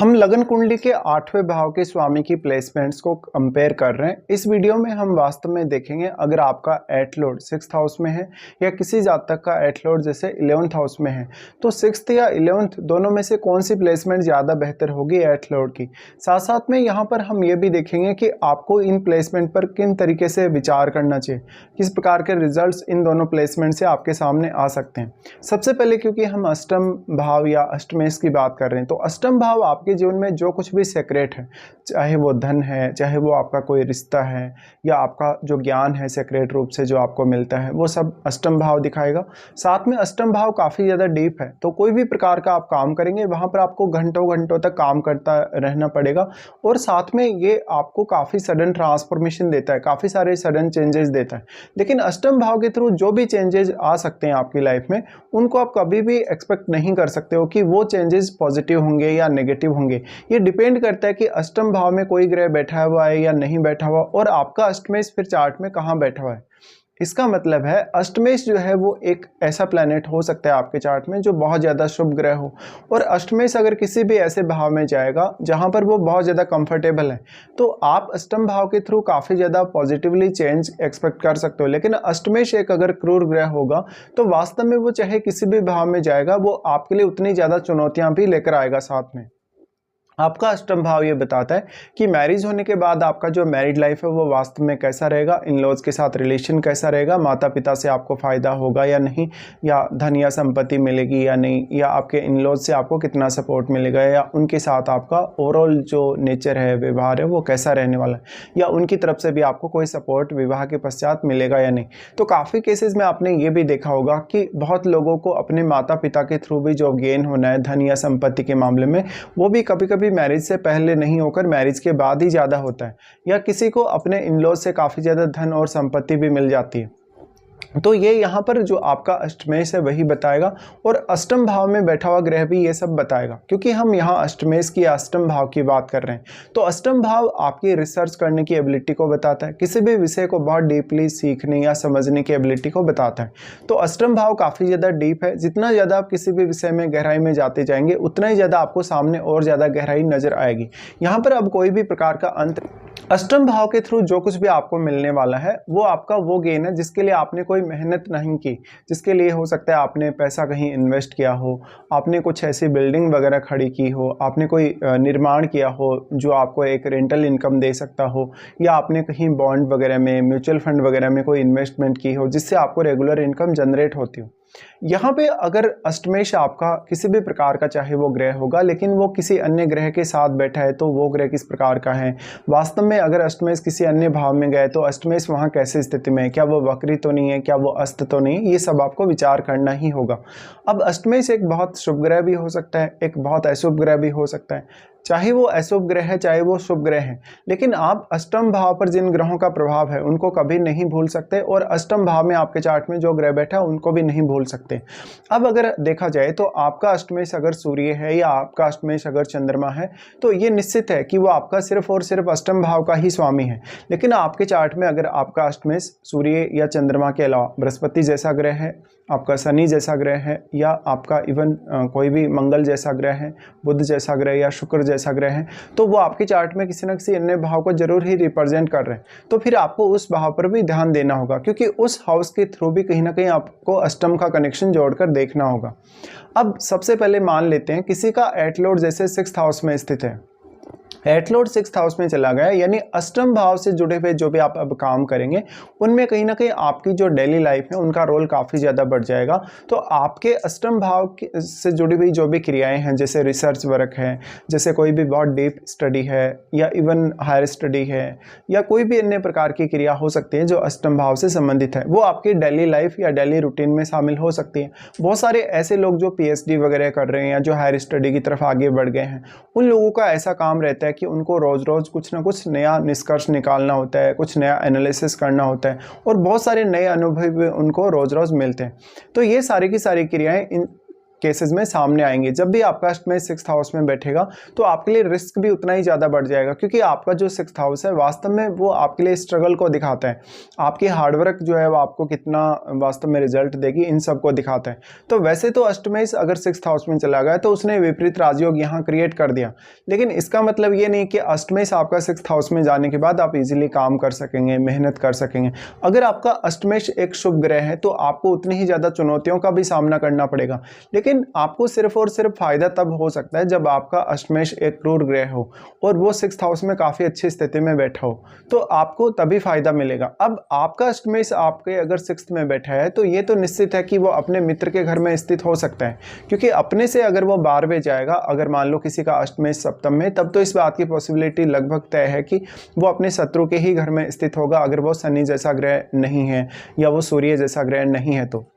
हम लगन कुंडली के 8वें भाव के स्वामी की प्लेसमेंट्स को कंपेयर कर रहे हैं। इस वीडियो में हम वास्तव में देखेंगे अगर आपका एट लॉर्ड 6th हाउस में है या किसी जातक का एट लॉर्ड जैसे 11th हाउस में है तो 6th या 11th दोनों में से कौन सी प्लेसमेंट ज़्यादा बेहतर होगी एट लॉर्ड की। साथ साथ में यहाँ पर हम ये भी देखेंगे कि आपको इन प्लेसमेंट पर किन तरीके से विचार करना चाहिए, किस प्रकार के रिजल्ट्स इन दोनों प्लेसमेंट से आपके सामने आ सकते हैं। सबसे पहले क्योंकि हम अष्टम भाव या अष्टमेश की बात कर रहे हैं तो अष्टम भाव आपके जीवन में जो कुछ भी सेक्रेट है, चाहे वो धन है, चाहे वो आपका कोई रिश्ता है या आपका जो ज्ञान है सेक्रेट रूप से जो आपको मिलता है, वो सब अष्टम भाव दिखाएगा। साथ में अष्टम भाव काफ़ी ज़्यादा डीप है तो कोई भी प्रकार का आप काम करेंगे वहाँ पर आपको घंटों घंटों तक काम करता रहना पड़ेगा और साथ में ये आपको काफ़ी सडन ट्रांसफॉर्मेशन देता है, काफ़ी सारे सडन चेंजेस देता है। लेकिन अष्टम भाव के थ्रू जो भी चेंजेस आ सकते हैं आपकी लाइफ में उनको आप कभी भी एक्सपेक्ट नहीं कर सकते हो कि वो चेंजेस पॉजिटिव होंगे या नेगेटिव होंगे। ये डिपेंड करता है कि अष्टम भाव में कोई ग्रह बैठा हुआ है या नहीं बैठा हुआ और आपका अष्टमेश फिर चार्ट में कहाँ बैठा हुआ है। इसका मतलब है अष्टमेश जो है वो एक ऐसा प्लैनेट हो सकता है आपके चार्ट में जो बहुत ज़्यादा शुभ ग्रह हो, और अष्टमेश अगर किसी भी ऐसे भाव में जाएगा जहाँ पर वो बहुत ज़्यादा कंफर्टेबल है तो आप अष्टम भाव के थ्रू काफ़ी ज़्यादा पॉजिटिवली चेंज एक्सपेक्ट कर सकते हो। लेकिन अष्टमेश एक अगर क्रूर ग्रह होगा तो वास्तव में वो चाहे किसी भी भाव में जाएगा वो आपके लिए उतनी ज़्यादा चुनौतियाँ भी लेकर आएगा। साथ में आपका अष्टम भाव ये बताता है कि मैरिज होने के बाद आपका जो मैरिड लाइफ है वो वास्तव में कैसा रहेगा, इन लॉज के साथ रिलेशन कैसा रहेगा, माता पिता से आपको फ़ायदा होगा या नहीं, या धन या संपत्ति मिलेगी या नहीं, या आपके इन लॉज से आपको कितना सपोर्ट मिलेगा, या उनके साथ आपका ओवरऑल जो नेचर है, व्यवहार है वो कैसा रहने वाला है, या उनकी तरफ से भी आपको कोई सपोर्ट विवाह के पश्चात मिलेगा या नहीं। तो काफ़ी केसेस में आपने ये भी देखा होगा कि बहुत लोगों को अपने माता पिता के थ्रू भी जो गेन होना है धन या संपत्ति के मामले में वो भी कभी कभी मैरिज से पहले नहीं होकर मैरिज के बाद ही ज़्यादा होता है, या किसी को अपने इन-लॉज से काफ़ी ज़्यादा धन और संपत्ति भी मिल जाती है। तो ये यहाँ पर जो आपका अष्टमेश है वही बताएगा और अष्टम भाव में बैठा हुआ ग्रह भी ये सब बताएगा। क्योंकि हम यहाँ अष्टमेश की अष्टम भाव की बात कर रहे हैं तो अष्टम भाव आपकी रिसर्च करने की एबिलिटी को बताता है, किसी भी विषय को बहुत डीपली सीखने या समझने की एबिलिटी को बताता है। तो अष्टम भाव काफ़ी ज़्यादा डीप है, जितना ज़्यादा आप किसी भी विषय में गहराई में जाते जाएंगे उतना ही ज़्यादा आपको सामने और ज़्यादा गहराई नज़र आएगी। यहाँ पर अब कोई भी प्रकार का अंत, अष्टम भाव के थ्रू जो कुछ भी आपको मिलने वाला है वो आपका वो गेन है जिसके लिए आपने कोई मेहनत नहीं की, जिसके लिए हो सकता है आपने पैसा कहीं इन्वेस्ट किया हो, आपने कुछ ऐसी बिल्डिंग वगैरह खड़ी की हो, आपने कोई निर्माण किया हो जो आपको एक रेंटल इनकम दे सकता हो, या आपने कहीं बॉन्ड वगैरह में, म्यूचुअल फंड वगैरह में कोई इन्वेस्टमेंट की हो जिससे आपको रेगुलर इनकम जनरेट होती हो। यहाँ पे अगर अष्टमेश आपका किसी भी प्रकार का चाहे वो ग्रह होगा लेकिन वो किसी अन्य ग्रह के साथ बैठा है तो वो ग्रह किस प्रकार का है, वास्तव में अगर अष्टमेश किसी अन्य भाव में गए तो अष्टमेश वहाँ कैसे स्थिति में है, क्या वो वक्री तो नहीं है, क्या वो अस्त तो नहीं, ये सब आपको विचार करना ही होगा। अब अष्टमेश एक बहुत शुभ ग्रह भी हो सकता है, एक बहुत अशुभ ग्रह भी हो सकता है, चाहे वो अशुभ ग्रह है चाहे वो शुभ ग्रह है, लेकिन आप अष्टम भाव पर जिन ग्रहों का प्रभाव है उनको कभी नहीं भूल सकते और अष्टम भाव में आपके चार्ट में जो ग्रह बैठा है उनको भी नहीं भूल सकते। अब अगर देखा जाए तो आपका अष्टमेश अगर सूर्य है या आपका अष्टमेश अगर चंद्रमा है तो ये निश्चित है कि वो आपका सिर्फ और सिर्फ अष्टम भाव का ही स्वामी है। लेकिन आपके चार्ट में अगर आपका अष्टमेश सूर्य या चंद्रमा के अलावा बृहस्पति जैसा ग्रह है, आपका शनि जैसा ग्रह है, या आपका इवन कोई भी मंगल जैसा ग्रह है, बुध जैसा ग्रह या शुक्र जैसा ग्रह है, तो वो आपके चार्ट में किसी न किसी अन्य भाव को जरूर ही रिप्रेजेंट कर रहे हैं। तो फिर आपको उस भाव पर भी ध्यान देना होगा क्योंकि उस हाउस के थ्रू भी कहीं ना कहीं आपको अष्टम का कनेक्शन जोड़कर देखना होगा। अब सबसे पहले मान लेते हैं किसी का एट लॉर्ड जैसे 6th हाउस में स्थित है, एट लॉर्ड 6th हाउस में चला गया, यानी अष्टम भाव से जुड़े हुए जो भी आप अब काम करेंगे उनमें कहीं ना कहीं आपकी जो डेली लाइफ है उनका रोल काफ़ी ज़्यादा बढ़ जाएगा। तो आपके अष्टम भाव से जुड़ी हुई जो भी क्रियाएं हैं, जैसे रिसर्च वर्क है, जैसे कोई भी बहुत डीप स्टडी है, या इवन हायर स्टडी है, या कोई भी अन्य प्रकार की क्रिया हो सकती है जो अष्टम भाव से संबंधित है, वो आपकी डेली लाइफ या डेली रूटीन में शामिल हो सकती है। बहुत सारे ऐसे लोग जो PhD वगैरह कर रहे हैं या जो हायर स्टडी की तरफ आगे बढ़ गए हैं उन लोगों का ऐसा काम रहता है कि उनको रोज़ रोज़ कुछ ना कुछ नया निष्कर्ष निकालना होता है, कुछ नया एनालिसिस करना होता है और बहुत सारे नए अनुभव उनको रोज़ रोज़ मिलते हैं। तो ये सारी की सारी क्रियाएं केसेस में सामने आएंगे। जब भी आपका अष्टमेश 6th हाउस में बैठेगा तो आपके लिए रिस्क भी उतना ही ज़्यादा बढ़ जाएगा, क्योंकि आपका जो 6th हाउस है वास्तव में वो आपके लिए स्ट्रगल को दिखाता है, आपकी हार्डवर्क जो है वो आपको कितना वास्तव में रिजल्ट देगी इन सब को दिखाता है। तो वैसे तो अष्टमेश अगर 6th हाउस में चला गया तो उसने विपरीत राजयोग यहाँ क्रिएट कर दिया, लेकिन इसका मतलब ये नहीं कि अष्टमेश आपका 6th हाउस में जाने के बाद आप इजीली काम कर सकेंगे, मेहनत कर सकेंगे। अगर आपका अष्टमेश एक शुभ ग्रह है तो आपको उतनी ही ज़्यादा चुनौतियों का भी सामना करना पड़ेगा, लेकिन आपको सिर्फ और सिर्फ फायदा तब हो सकता है जब आपका अष्टमेश एक क्रूर ग्रह हो और वो 6th हाउस में काफ़ी अच्छी स्थिति में बैठा हो, तो आपको तभी फायदा मिलेगा। अब आपका अष्टमेश आपके अगर 6th में बैठा है तो ये तो निश्चित है कि वो अपने मित्र के घर में स्थित हो सकता है, क्योंकि अपने से अगर वो 12वें जाएगा, अगर मान लो किसी का अष्टमेश सप्तम में, तब तो इस बात की पॉसिबिलिटी लगभग तय है कि वो अपने शत्रु के ही घर में स्थित होगा, अगर वो शनि जैसा ग्रह नहीं है या वो सूर्य जैसा ग्रह नहीं है तो।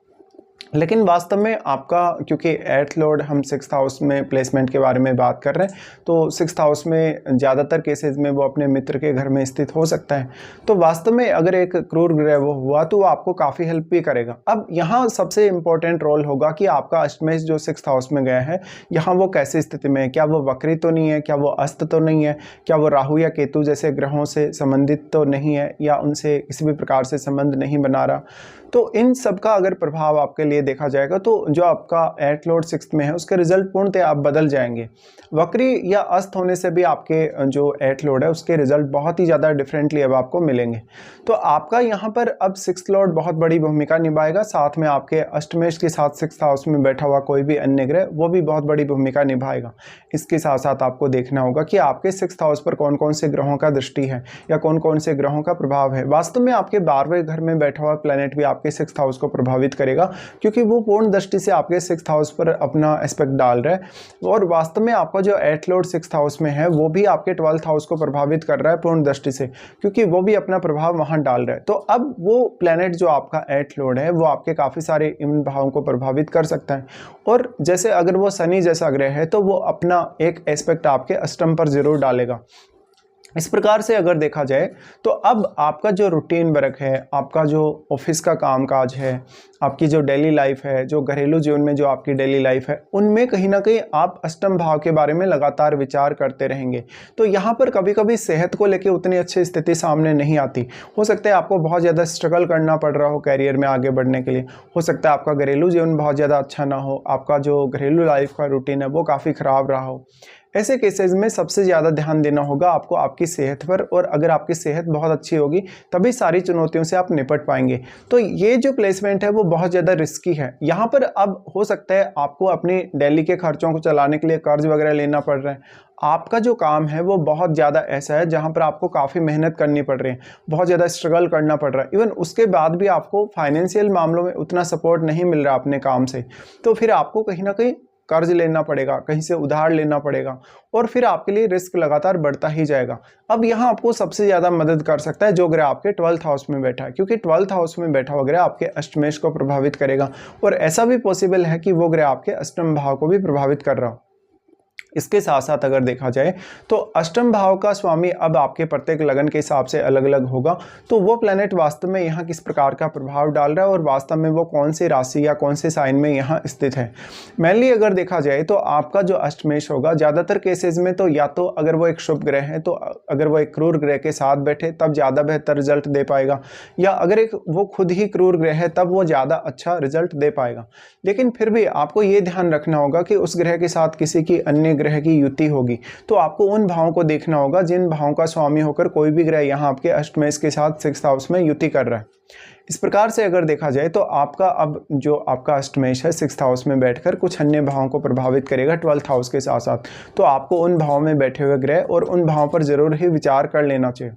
लेकिन वास्तव में आपका, क्योंकि 8th लॉर्ड हम 6th हाउस में प्लेसमेंट के बारे में बात कर रहे हैं, तो 6th हाउस में ज़्यादातर केसेस में वो अपने मित्र के घर में स्थित हो सकता है। तो वास्तव में अगर एक क्रूर ग्रह वो हुआ तो वो आपको काफ़ी हेल्प भी करेगा। अब यहाँ सबसे इम्पोर्टेंट रोल होगा कि आपका अष्टमेश जो 6th हाउस में गया है, यहाँ वो कैसी स्थिति में है, क्या वो वक्री तो नहीं है, क्या वो अस्त तो नहीं है, क्या वो राहु या केतु जैसे ग्रहों से संबंधित तो नहीं है, या उनसे किसी भी प्रकार से संबंध नहीं बना रहा। तो इन सब का अगर प्रभाव आपके लिए देखा जाएगा तो जो आपका 8th लॉर्ड 6th में है उसके रिजल्ट पूर्णतः आप बदल जाएंगे। वक्री या अस्त होने से भी आपके जो 8th लॉर्ड है उसके रिजल्ट बहुत ही ज़्यादा डिफरेंटली अब आपको मिलेंगे। तो आपका यहाँ पर अब 6th लॉर्ड बहुत बड़ी भूमिका निभाएगा, साथ में आपके अष्टमेश के साथ 6th हाउस में बैठा हुआ कोई भी अन्य ग्रह वो भी बहुत बड़ी भूमिका निभाएगा। इसके साथ साथ आपको देखना होगा कि आपके 6th हाउस पर कौन कौन से ग्रहों का दृष्टि है या कौन कौन से ग्रहों का प्रभाव है। वास्तव में आपके 12वें घर में बैठा हुआ प्लैनेट भी आपके 6th हाउस को प्रभावित करेगा, क्योंकि वो पूर्ण दृष्टि से आपके 6th हाउस पर अपना एस्पेक्ट डाल रहा है। और वास्तव में आपका जो 8th लॉर्ड 6th हाउस में है वो भी आपके 12th हाउस को प्रभावित कर रहा है पूर्ण दृष्टि से, क्योंकि वो भी अपना प्रभाव वहां डाल रहा है। तो अब वो प्लैनेट जो आपका 8th लॉर्ड है वो आपके काफ़ी सारे इन भावों को प्रभावित कर सकता है। और जैसे अगर वो शनि जैसा ग्रह है तो वो अपना एक एस्पेक्ट आपके अष्टम पर जरूर डालेगा। इस प्रकार से अगर देखा जाए तो अब आपका जो रूटीन वर्क है, आपका जो ऑफिस का कामकाज है, आपकी जो डेली लाइफ है, जो घरेलू जीवन में जो आपकी डेली लाइफ है, उनमें कहीं ना कहीं आप अष्टम भाव के बारे में लगातार विचार करते रहेंगे। तो यहाँ पर कभी कभी सेहत को लेकर उतनी अच्छी स्थिति सामने नहीं आती। हो सकता है आपको बहुत ज़्यादा स्ट्रगल करना पड़ रहा हो कैरियर में आगे बढ़ने के लिए। हो सकता है आपका घरेलू जीवन बहुत ज़्यादा अच्छा ना हो, आपका जो घरेलू लाइफ का रूटीन है वो काफ़ी ख़राब रहा हो। ऐसे केसेस में सबसे ज़्यादा ध्यान देना होगा आपको आपकी सेहत पर, और अगर आपकी सेहत बहुत अच्छी होगी तभी सारी चुनौतियों से आप निपट पाएंगे। तो ये जो प्लेसमेंट है वो बहुत ज़्यादा रिस्की है। यहाँ पर अब हो सकता है आपको अपनी डेली के खर्चों को चलाने के लिए कर्ज वगैरह लेना पड़ रहा है। आपका जो काम है वो बहुत ज़्यादा ऐसा है जहाँ पर आपको काफ़ी मेहनत करनी पड़ रही है, बहुत ज़्यादा स्ट्रगल करना पड़ रहा है। इवन उसके बाद भी आपको फाइनेंशियल मामलों में उतना सपोर्ट नहीं मिल रहा अपने काम से, तो फिर आपको कहीं ना कहीं कर्ज लेना पड़ेगा, कहीं से उधार लेना पड़ेगा, और फिर आपके लिए रिस्क लगातार बढ़ता ही जाएगा। अब यहाँ आपको सबसे ज़्यादा मदद कर सकता है जो ग्रह आपके 12th हाउस में बैठा है, क्योंकि 12th हाउस में बैठा हुआ ग्रह आपके अष्टमेश को प्रभावित करेगा, और ऐसा भी पॉसिबल है कि वो ग्रह आपके अष्टम भाव को भी प्रभावित कर रहा हो। इसके साथ साथ अगर देखा जाए तो अष्टम भाव का स्वामी अब आपके प्रत्येक लगन के हिसाब से अलग अलग होगा। तो वो प्लैनेट वास्तव में यहाँ किस प्रकार का प्रभाव डाल रहा है और वास्तव में वो कौन सी राशि या कौन से साइन में यहाँ स्थित है। मेनली अगर देखा जाए तो आपका जो अष्टमेश होगा ज़्यादातर केसेस में तो या तो अगर वो एक शुभ ग्रह है तो अगर वो एक क्रूर ग्रह के साथ बैठे तब ज़्यादा बेहतर रिजल्ट दे पाएगा, या अगर एक वो खुद ही क्रूर ग्रह है तब वो ज़्यादा अच्छा रिजल्ट दे पाएगा। लेकिन फिर भी आपको ये ध्यान रखना होगा कि उस ग्रह के साथ किसी की अन्य ग्रह की युति होगी, तो आपको उन भावों को देखना होगा जिन भावों का स्वामी होकर कोई भी ग्रह यहाँ आपके अष्टमेश के साथ 6th हाउस में युति कर रहा है। इस प्रकार से अगर देखा जाए तो आपका अब जो आपका अष्टमेश है 6th हाउस में बैठकर कुछ अन्य भावों को प्रभावित करेगा 12th हाउस के साथ साथ। तो आपको उन भावों में बैठे हुए ग्रह और उन भावों पर जरूर ही विचार कर लेना चाहिए।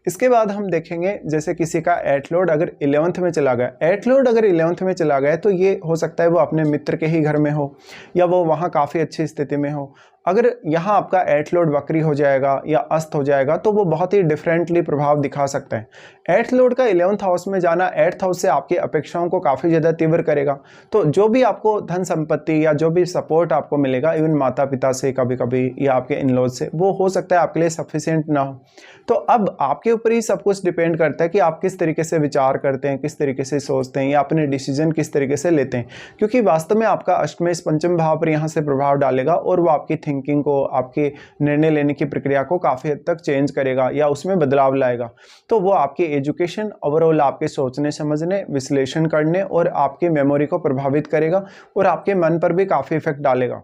इसके बाद हम देखेंगे जैसे किसी का 8th लॉर्ड अगर 11th में चला गया, 8th लॉर्ड अगर 11th में चला गया तो ये हो सकता है वो अपने मित्र के ही घर में हो या वो वहाँ काफ़ी अच्छी स्थिति में हो। अगर यहाँ आपका एट लॉर्ड वक्री हो जाएगा या अस्त हो जाएगा तो वो बहुत ही डिफरेंटली प्रभाव दिखा सकता है। एट लॉर्ड का 11th हाउस में जाना 8th हाउस से आपकी अपेक्षाओं को काफ़ी ज़्यादा तीव्र करेगा। तो जो भी आपको धन संपत्ति या जो भी सपोर्ट आपको मिलेगा, इवन माता पिता से कभी कभी या आपके इन लॉज से, वो हो सकता है आपके लिए सफिशिएंट ना हो। तो अब आपके ऊपर ही सब कुछ डिपेंड करता है कि आप किस तरीके से विचार करते हैं, किस तरीके से सोचते हैं या अपने डिसीजन किस तरीके से लेते हैं। क्योंकि वास्तव में आपका अष्टमेश पंचम भाव पर यहाँ से प्रभाव डालेगा और वो आपकी थिंकिंग को, आपके निर्णय लेने की प्रक्रिया को काफ़ी हद तक चेंज करेगा या उसमें बदलाव लाएगा। तो वो आपकी एजुकेशन, ओवरऑल आपके सोचने समझने, विश्लेषण करने और आपकी मेमोरी को प्रभावित करेगा और आपके मन पर भी काफ़ी इफेक्ट डालेगा।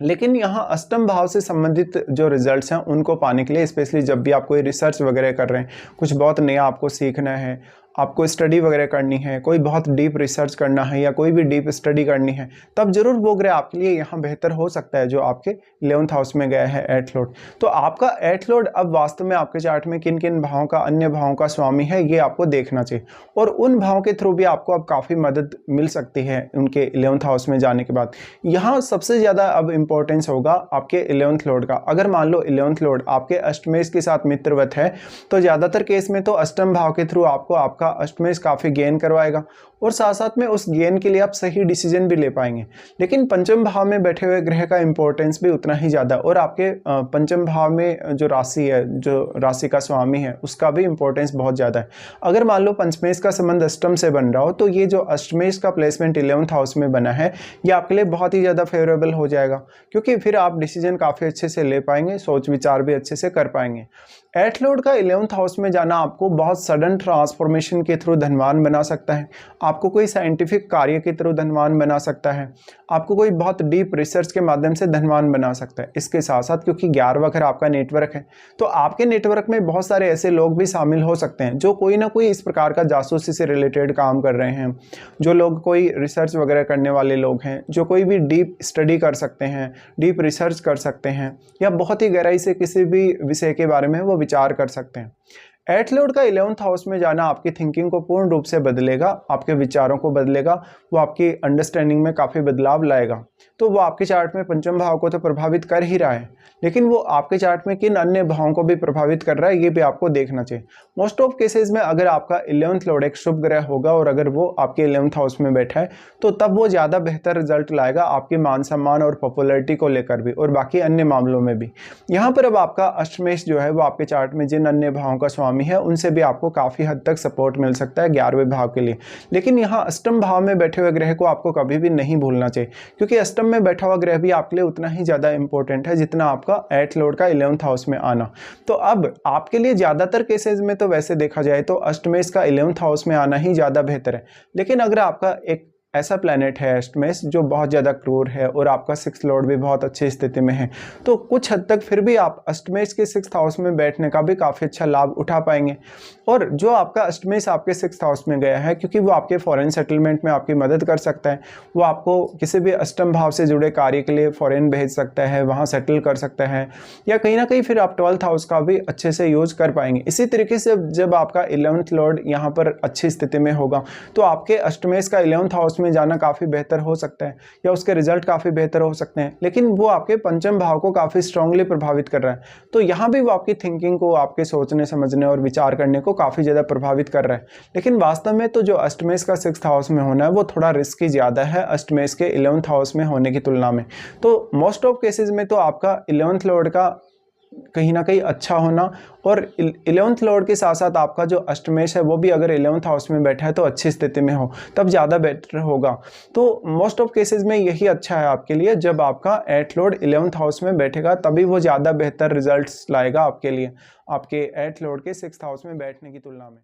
लेकिन यहाँ अष्टम भाव से संबंधित जो रिजल्ट्स हैं उनको पाने के लिए, स्पेशली जब भी आप कोई रिसर्च वगैरह कर रहे हैं, कुछ बहुत नया आपको सीखना है, आपको स्टडी वगैरह करनी है, कोई बहुत डीप रिसर्च करना है या कोई भी डीप स्टडी करनी है, तब जरूर वो ग्रह आपके लिए यहाँ बेहतर हो सकता है जो आपके 11th हाउस में गया है एट लॉर्ड। तो आपका एट लॉर्ड अब वास्तव में आपके चार्ट में किन किन भावों का, अन्य भावों का स्वामी है, ये आपको देखना चाहिए और उन भावों के थ्रू भी आपको अब काफ़ी मदद मिल सकती है उनके 11th हाउस में जाने के बाद। यहाँ सबसे ज़्यादा अब इंपॉर्टेंस होगा आपके 11th लॉर्ड का। अगर मान लो 11th लॉर्ड आपके अष्टमेश के साथ मित्रवत है तो ज़्यादातर केस में तो अष्टम भाव के थ्रू आपको आपका अष्टमेश काफ़ी गेन करवाएगा और साथ साथ में उस गेन के लिए आप सही डिसीजन भी ले पाएंगे। लेकिन पंचम भाव में बैठे हुए ग्रह का इंपॉर्टेंस भी उतना ही ज़्यादा और आपके पंचम भाव में जो राशि है, जो राशि का स्वामी है, उसका भी इंपॉर्टेंस बहुत ज़्यादा है। अगर मान लो पंचमेश का संबंध अष्टम से बन रहा हो तो ये जो अष्टमेश का प्लेसमेंट 11th हाउस में बना है ये आपके लिए बहुत ही ज़्यादा फेवरेबल हो जाएगा, क्योंकि फिर आप डिसीजन काफ़ी अच्छे से ले पाएंगे, सोच विचार भी अच्छे से कर पाएंगे। एट लॉर्ड का 11th हाउस में जाना आपको बहुत सडन ट्रांसफॉर्मेशन के थ्रू धनवान बना सकता है, आपको कोई साइंटिफिक कार्य के थ्रू धनवान बना सकता है, आपको कोई बहुत डीप रिसर्च के माध्यम से धनवान बना सकता है। इसके साथ साथ क्योंकि 11वां घर आपका नेटवर्क है तो आपके नेटवर्क में बहुत सारे ऐसे लोग भी शामिल हो सकते हैं जो कोई ना कोई इस प्रकार का जासूसी से रिलेटेड काम कर रहे हैं, जो लोग कोई रिसर्च वगैरह करने वाले लोग हैं, जो कोई भी डीप स्टडी कर सकते हैं, डीप रिसर्च कर सकते हैं या बहुत ही गहराई से किसी भी विषय के बारे में वो विचार कर सकते हैं। एट लॉर्ड का 11th हाउस में जाना आपकी थिंकिंग को पूर्ण रूप से बदलेगा, आपके विचारों को बदलेगा, वो आपकी अंडरस्टैंडिंग में काफ़ी बदलाव लाएगा। तो वो आपके चार्ट में पंचम भाव को तो प्रभावित कर ही रहा है, लेकिन वो आपके चार्ट में किन अन्य भावों को भी प्रभावित कर रहा है ये भी आपको देखना चाहिए। मोस्ट ऑफ केसेस में अगर आपका 11th लॉर्ड एक शुभ ग्रह होगा और अगर वो आपके 11th हाउस में बैठा है तो तब वो ज़्यादा बेहतर रिजल्ट लाएगा आपके मान सम्मान और पॉपुलैरिटी को लेकर भी और बाकी अन्य मामलों में भी। यहाँ पर अब आपका अष्टमेश जो है वो आपके चार्ट में जिन अन्य भावों का स्वामी है उनसे भी आपको काफ़ी हद तक सपोर्ट मिल सकता है 11वें भाव के लिए। लेकिन यहाँ अष्टम भाव में बैठे हुए ग्रह को आपको कभी भी नहीं भूलना चाहिए, क्योंकि अष्टम में बैठा हुआ ग्रह भी आपके लिए उतना ही ज़्यादा इंपॉर्टेंट है जितना आपका एट लॉर्ड का 11th हाउस में आना। तो अब आपके लिए ज़्यादातर केसेस में तो वैसे देखा जाए तो अष्टमेश का 11th हाउस में आना ही ज़्यादा बेहतर है। लेकिन अगर आपका एक ऐसा प्लैनेट है अष्टमेश जो बहुत ज़्यादा क्रूर है और आपका 6th लॉर्ड भी बहुत अच्छी स्थिति में है, तो कुछ हद तक फिर भी आप अष्टमेश के 6th हाउस में बैठने का भी काफ़ी अच्छा लाभ उठा पाएंगे। और जो आपका अष्टमेश आपके 6th हाउस में गया है, क्योंकि वो आपके फॉरेन सेटलमेंट में आपकी मदद कर सकता है, वो आपको किसी भी अष्टम भाव से जुड़े कार्य के लिए फॉरेन भेज सकता है, वहाँ सेटल कर सकता है, या कहीं ना कहीं फिर आप 12th हाउस का भी अच्छे से यूज कर पाएंगे। इसी तरीके से जब आपका 11th लॉर्ड यहाँ पर अच्छी स्थिति में होगा तो आपके अष्टमेश का 11th हाउस में जाना काफ़ी बेहतर हो सकता है या उसके रिजल्ट काफ़ी बेहतर हो सकते हैं, लेकिन वो आपके पंचम भाव को काफ़ी स्ट्रांगली प्रभावित कर रहा है। तो यहाँ भी वो आपकी थिंकिंग को, आपके सोचने समझने और विचार करने को काफ़ी ज़्यादा प्रभावित कर रहा है। लेकिन वास्तव में तो जो अष्टमेश का 6th हाउस में होना है वो थोड़ा रिस्की ज़्यादा है अष्टमेश के 11th हाउस में होने की तुलना में। तो मोस्ट ऑफ केसेस में तो आपका 11th लॉर्ड का कहीं ना कहीं अच्छा होना और 11th लॉर्ड के साथ साथ आपका जो अष्टमेश है वो भी अगर 11th हाउस में बैठा है तो अच्छी स्थिति में हो, तब ज़्यादा बेटर होगा। तो मोस्ट ऑफ केसेस में यही अच्छा है आपके लिए, जब आपका एट लॉर्ड 11th हाउस में बैठेगा तभी वो ज़्यादा बेहतर रिजल्ट्स लाएगा आपके लिए, आपके एट लॉर्ड के 6th हाउस में बैठने की तुलना में।